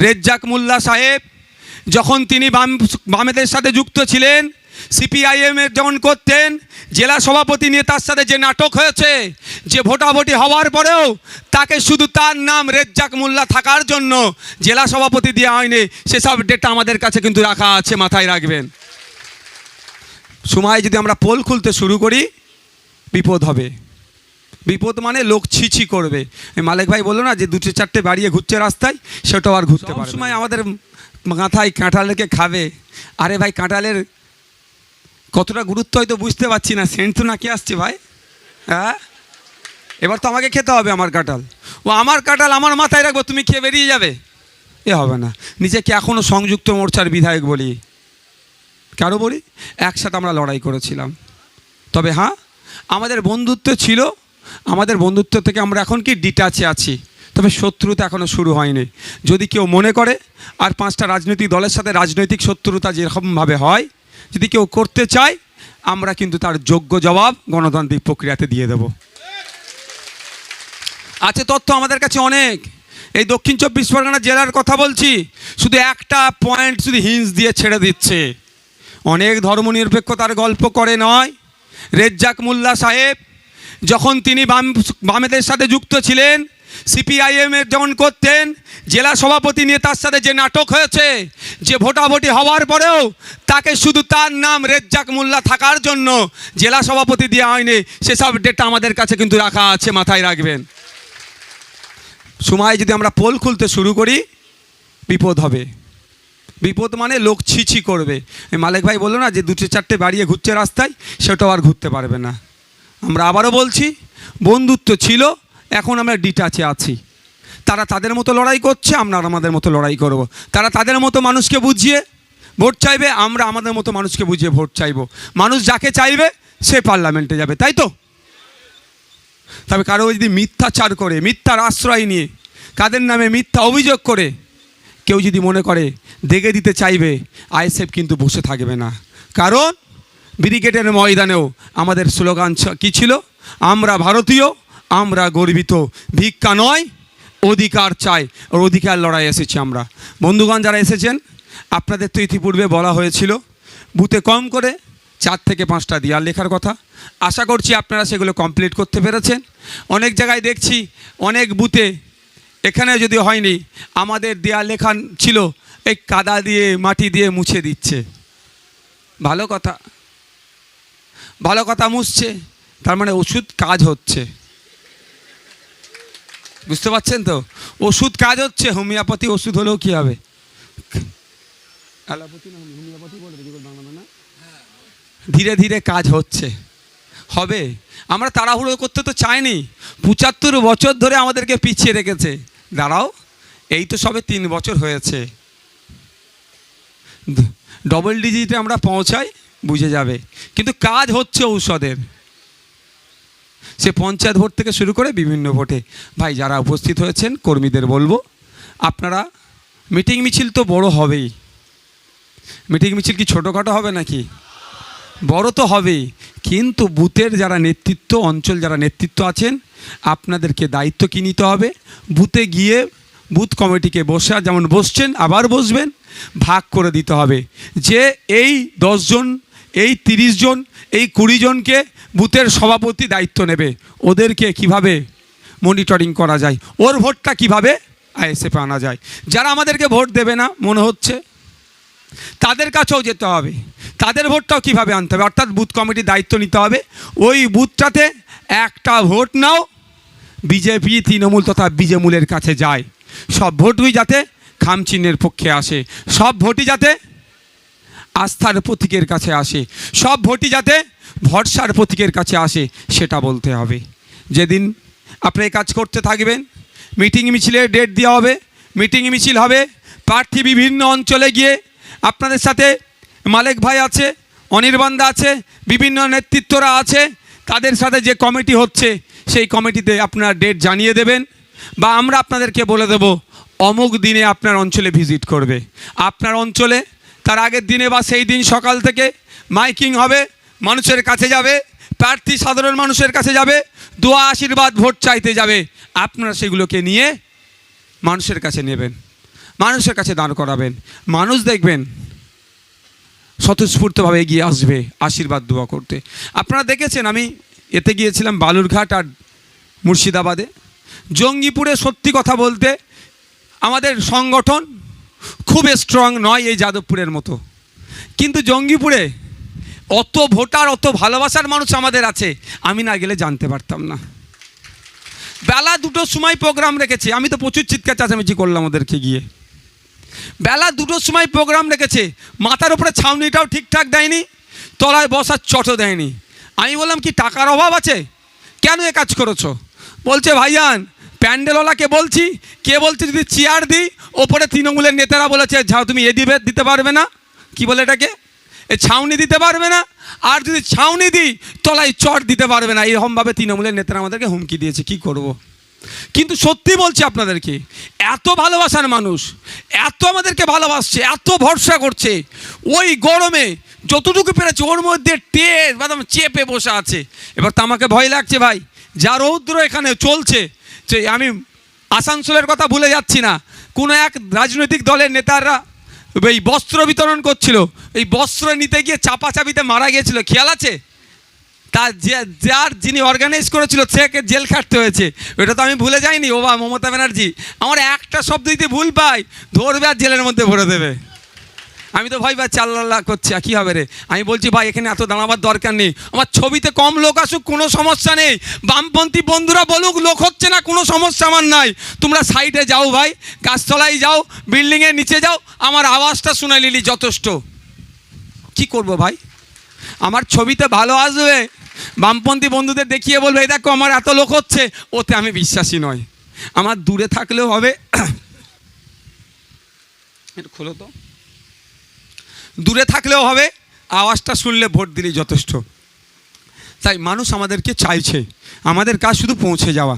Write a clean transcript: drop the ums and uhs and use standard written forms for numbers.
রেজ্জাক মোল্লা সাহেব যখন তিনি বামেদের সাথে যুক্ত ছিলেন, সিপিআইএমের যখন করতেন, জেলা সভাপতি নিয়ে তার সাথে যে নাটক হয়েছে, যে ভোটাভুটি হওয়ার পরেও তাকে শুধু তার নাম রেজ্জাক মোল্লা থাকার জন্য জেলা সভাপতি দেওয়া হয়নি, সেসব ডেটা আমাদের কাছে কিন্তু রাখা আছে, মাথায় রাখবেন। সময় যদি আমরা পোল খুলতে শুরু করি, বিপদ হবে। বিপদ মানে লোক ছিছি করবে। মালিক ভাই বললো না যে দুটো চারটে বাড়িয়ে ঘুরছে রাস্তায়, সেটাও আর ঘুরতে পারবে। সময় আমাদের মাথায় কাঁঠালকে খাবে। আরে ভাই, কাঁঠালের কতটা গুরুত্ব হয়তো বুঝতে পারছি না। সেন্ট তো নাকি আসছে ভাই, হ্যাঁ এবার তো আমাকে খেতে হবে আমার কাঁঠাল। ও আমার কাঁঠাল আমার মাথায় রাখবো, তুমি খেয়ে বেরিয়ে যাবে, এ হবে না। নিজেকে এখনও সংযুক্ত মোর্চার বিধায়ক বলি, কারো বলি, একসাথে আমরা লড়াই করেছিলাম। তবে হ্যাঁ, আমাদের বন্ধুত্ব ছিল, আমাদের বন্ধুত্ব থেকে আমরা এখন কি ডিটাচে আছি। তবে শত্রুতা এখনও শুরু হয়নি। যদি কেউ মনে করে আর 5টা রাজনৈতিক দলের সাথে রাজনৈতিক শত্রুতা যেরকমভাবে হয়, যদি কেউ করতে চায়, আমরা কিন্তু তার যোগ্য জবাব গণতান্ত্রিক প্রক্রিয়াতে দিয়ে দেব। আছে তথ্য আমাদের কাছে অনেক। এই দক্ষিণ 24 পরগনা জেলার কথা বলছি, শুধু একটা পয়েন্ট শুধু হিন্স দিয়ে ছেড়ে দিচ্ছে। অনেক ধর্মনিরপেক্ষতার গল্প করে নয়। রেজ্জাক মোল্লা সাহেব যখন তিনি বামেদের সাথে যুক্ত ছিলেন, সিপিআইএমের যখন করতেন, জেলা সভাপতি নিয়ে তার সাথে যে নাটক হয়েছে, যে ভোটাভুটি হওয়ার পরেও তাকে শুধু তার নাম রেজ্জাক মোল্লা থাকার জন্য জেলা সভাপতি দেওয়া হয়নি, সেসব ডেটা আমাদের কাছে কিন্তু রাখা আছে, মাথায় রাখবেন। সময় যদি আমরা পোল খুলতে শুরু করি, বিপদ হবে। বিপদ মানে লোক ছিছি করবে। মালিক ভাই বললো না যে দুটো চারটে বাড়িয়ে ঘুরছে রাস্তায়, সেটাও আর ঘুরতে পারবে না। আমরা আবারও বলছি, বন্ধুত্ব ছিল, এখন আমরা ডিটাচে আছি। তারা তাদের মতো লড়াই করছে, আমরা আমাদের মতো লড়াই করব। তারা তাদের মতো মানুষকে বুঝিয়ে ভোট চাইবে, আমরা আমাদের মতো মানুষকে বুঝিয়ে ভোট চাইব। মানুষ যাকে চাইবে সে পার্লামেন্টে যাবে, তাই তো? তবে কারো যদি মিথ্যাচার করে, মিথ্যার আশ্রয় নিয়ে, কাদের নামে মিথ্যা অভিযোগ করে কেউ যদি মনে করে দেখে দিতে চাইবে, আইএসএফ কিন্তু বসে থাকবে না। কারণ ব্রিগেডের ময়দানেও আমাদের স্লোগান কী ছিল? আমরা ভারতীয়, আমরা গর্বিত, ভিক্ষা নয় অধিকার চাই। ওর অধিকার লড়াই এসেছি আমরা। বন্ধুগণ যারা এসেছেন, আপনাদের তো ইতিপূর্বে বলা হয়েছিল বুথে কম করে 4 থেকে 5টা দেয়াল লেখার কথা। আশা করছি আপনারা সেগুলো কমপ্লিট করতে পেরেছেন। অনেক জায়গায় দেখছি, অনেক বুথে, এখানে যদি হয়নি, আমাদের দেয়াল লেখা ছিল এই কাদা দিয়ে মাটি দিয়ে মুছে দিচ্ছে। ভালো কথা, ভালো কথা, মুছছে, তার মানে ওষুধ কাজ হচ্ছে। বুঝতে পারছেন তো? ওষুধ কাজ হচ্ছে। হোমিওপ্যাথি ওষুধ হলেও কি হবে? ধীরে ধীরে কাজ হচ্ছে, হবে। আমরা তাড়াহুড়ো করতে তো চাইনি। 75 বছর ধরে আমাদেরকে পিছিয়ে রেখেছে। দাঁড়াও, এই তো সবে 3 বছর হয়েছে। ডবল ডিজিটে আমরা পৌঁছাই, বুঝে যাবে। কিন্তু কাজ হচ্ছে ঔষধের। সে পঞ্চায়েত ভোট থেকে শুরু করে বিভিন্ন ভোটে। ভাই যারা উপস্থিত হয়েছেন, কর্মীদের বলবো, আপনারা মিটিং মিছিল তো বড় হবেই। মিটিং মিছিল কি ছোটোখাটো হবে নাকি? বড় তো হবেই। কিন্তু বুথের যারা নেতৃত্ব, অঞ্চল যারা নেতৃত্ব আছেন, আপনাদেরকে দায়িত্ব কি নিতে হবে? বুথে গিয়ে বুথ কমিটিকে বসে, যেমন বসছেন আবার বসবেন, ভাগ করে দিতে হবে যে এই 10 জন, এই 30 জন, এই 20 জনকে বুথের সভাপতি দায়িত্ব নেবে। ওদেরকে কিভাবে মনিটরিং করা যায়, ওর ভোটটা কিভাবে আইএসএফে আনা যায়। যারা আমাদেরকে ভোট দেবে না মনে হচ্ছে, তাদের কাছেও যেতে হবে, তাদের ভোটটাও কীভাবে আনতে হবে। অর্থাৎ বুথ কমিটির দায়িত্ব নিতে হবে। ওই বুথটাতে একটা ভোট নাও বিজেপি, তৃণমূল তথা বিজেমূলের কাছে যায়। সব ভোটই যাতে খামচিহ্নের পক্ষে আসে, সব ভোটই যাতে আস্থার প্রতীকের কাছে আসে, সব ভোটই যাতে ভরসার প্রতীকের কাছে আসে, সেটা বলতে হবে। যেদিন আপনি এই কাজ করতে থাকবেন, মিটিং মিছিলের ডেট দেওয়া হবে, মিটিং মিছিল হবে, প্রার্থী বিভিন্ন অঞ্চলে গিয়ে আপনাদের সাথে মালিক ভাই আছে, অনির্বাণদা আছে, বিভিন্ন নেতৃত্বরা আছে, তাদের সাথে যে কমিটি হচ্ছে সেই কমিটিতে আপনারা ডেট জানিয়ে দেবেন, বা আমরা আপনাদেরকে বলে দেব অমুক দিনে আপনার অঞ্চলে ভিজিট করবে। আপনার অঞ্চলে তার আগের দিনে বা সেই দিন সকাল থেকে মাইকিং হবে, মানুষের কাছে যাবে, প্রার্থী সাধারণ মানুষের কাছে যাবে, দোয়া আশীর্বাদ ভোট চাইতে যাবে। আপনারা সেগুলোকে নিয়ে মানুষের কাছে নেবেন। মানুষের কাছে দাঁড় করাবেন, মানুষ দেখবেন স্বতঃস্ফূর্তভাবে এগিয়ে আসবে আশীর্বাদ দোয়া করতে। আপনারা দেখেছেন, আমি এতে গিয়েছিলাম বালুরঘাট আর মুর্শিদাবাদে। জঙ্গিপুরে সত্যি কথা বলতে আমাদের সংগঠন খুব স্ট্রং নয় এই যাদবপুরের মতো, কিন্তু জঙ্গিপুরে অত ভোটার, অত ভালোবাসার মানুষ আমাদের আছে, আমি না গেলে জানতে পারতাম না। বেলা 2টোর সময় প্রোগ্রাম রেখেছে, আমি তো প্রচুর চিৎকার চেঁচামেচি করলাম ওদেরকে গিয়ে। বেলা 2টোর সময় প্রোগ্রাম রেখেছে, মাথার উপরে ছাউনিটাও ঠিকঠাক দেয়নি, তলায় বসার চটও দেয়নি। আমি বললাম কি টাকার অভাব আছে, কেন এ কাজ করেছো? বলছে ভাইজান প্যান্ডেলওয়ালাকে বলছি, কে বলছে যদি চেয়ার দিই, ওপরে তৃণমূলের নেতারা বলেছে যাও তুমি এ দিতে পারবে না, কি বলে এটাকে, এ ছাউনি দিতে পারবে না, আর যদি ছাউনি দিই তলায় চট দিতে পারবে না, এরকমভাবে তৃণমূলের নেতারা আমাদেরকে হুমকি দিয়েছে। কি করব? কিন্তু সত্যি বলছি আপনাদেরকে, এত ভালোবাসার মানুষ, এত আমাদেরকে ভালোবাসছে, এত ভরসা করছে, ওই গরমে যতটুকু পেরেছে ওর মধ্যে চেপে বসে আছে। এবার তো আমাকে ভয় লাগছে ভাই, যা রৌদ্র এখানে চলছে, যে আমি আসানসোলের কথা ভুলে যাচ্ছি না, কোনো এক রাজনৈতিক দলের নেতারা এই বস্ত্র বিতরণ করছিল, এই বস্ত্র নিতে গিয়ে চাপাচাপিতে মারা গিয়েছিল, খেয়াল আছে? তার যিনি অর্গানাইজ করেছিল সেকে জেল খাটতে হয়েছে, ওটা তো আমি ভুলে যাইনি। ও বা মমতা ব্যানার্জি আমার একটা শব্দ দিতে ভুল পাই, ধরবে আর জেলের মধ্যে ভরে দেবে। আমি তো ভয় পাচ্ছি, আল্লাহ করছে কী হবে রে। আমি বলছি ভাই এখানে এত দাঁড়াবার দরকার নেই, আমার ছবিতে কম লোক আসুক কোনো সমস্যা নেই, বামপন্থী বন্ধুরা বলুক লোক হচ্ছে না কোনো সমস্যা আমার নাই, তোমরা সাইডে যাও ভাই, গাছতলায় যাও, বিল্ডিংয়ের নিচে যাও, আমার আওয়াজটা শুনে নিলি যথেষ্ট। কি করব ভাই, আমার ছবিতে ভালো আসবে, বামপন্থী বন্ধুদের দেখিয়ে বলবে এই দেখো আমার এত লোক হচ্ছে, ওতে আমি বিশ্বাসী নয়। আমার দূরে থাকলেও হবে, একটু খোলো তো, দূরে থাকলেও হবে, আওয়াজটা শুনলে ভোট দিলেই যথেষ্ট। তাই মানুষ আমাদেরকে চাইছে, আমাদের কাজ শুধু পৌঁছে যাওয়া।